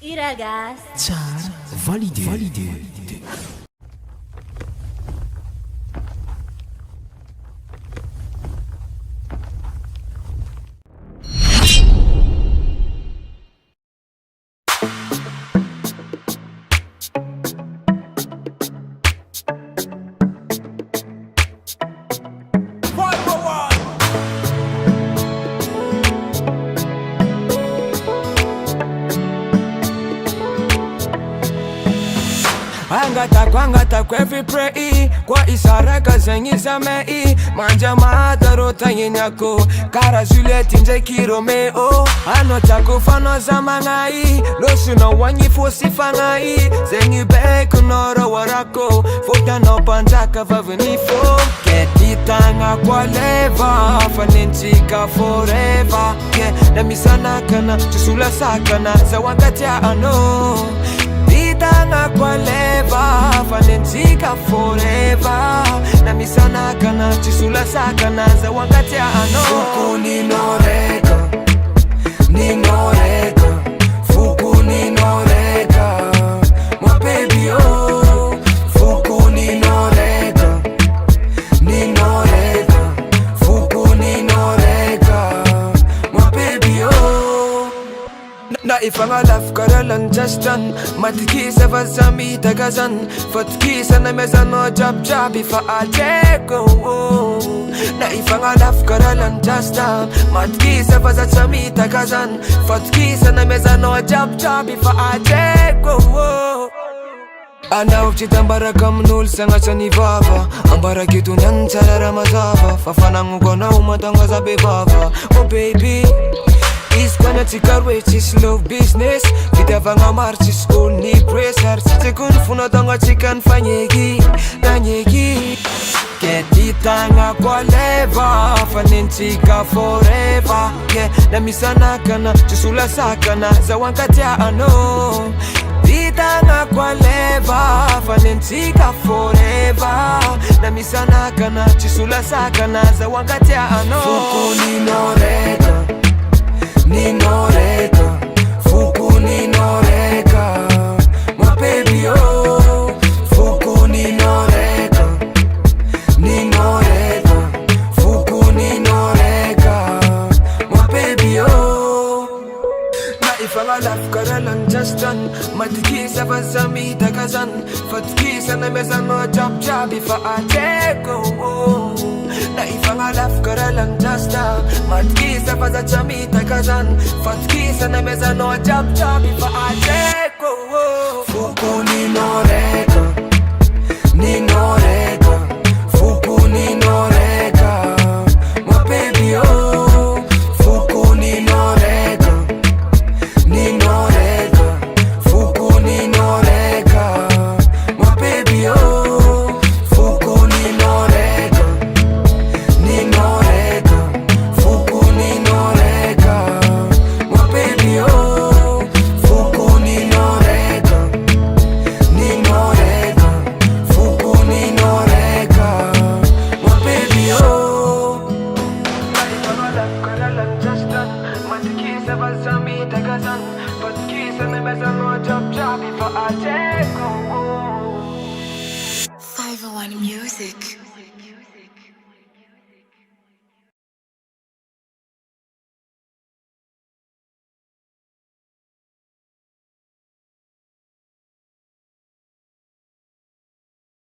I ragazzi. Tsara, validé. Angata every pray kwa isaraka zenye zamei manja madarota yenyako kara Juliet nje kiromeo ano tako fano zamangai losuno wanyi fosi fangai zenye beko noro warako fota no panjaka vavenifo ketitanga kwa leva fanenchika forever ke na misana kana chusula sakana za wakati ano Tanga kwa leva fanentika forever na misana kana chisula sakana za wakati ano fuku ninoreka fuku ninoreka my baby oh fuku ninoreka fuku ninoreka my baby oh na ifanga laf karalan justan matkisa vazami tagazan fatkisa na meza no jab ifa ajeko na ifanga laf karalan justan matkisa vazami tagazan fatkisa na meza no jab ifa ajeko Ana uchitambara kamnul sanga chani vava ambara kitu nyanchara ramazava fafanangu kona umatangaza bebava oh baby Iskwana tikarwe slow business Vita vanga marchis uni pressure Site kun funa tanga chikan fanyegi Nanyegi Ketitanga kwa leva Fanenchika forever na misana kana Chisula sakana za wankati ano Titanga kwa leva Fanenchika forever na misana kana Chisula sakana za wankati ano Fuku ninoreka fuku ninoreka my baby oh fuku ninoreka fuku ninoreka my baby oh na ifanga laf karalan justan matkisa vazami tagazan fatkisa na meza no jab ifa ajeko na ifanga laf karalan justan matkisa vazachami tagazan fatkisa na meza no jab ifa ajeko fuku ninoreka fuku ninoreka my baby oh fuku ninoreka fuku ninoreka my baby oh fuku ninoreka fuku ninoreka my baby oh fuku ninoreka fuku ninoreka my baby oh matikisa vazami tagazan fatkisa nemeza no jab ifa ajeko 501 Music.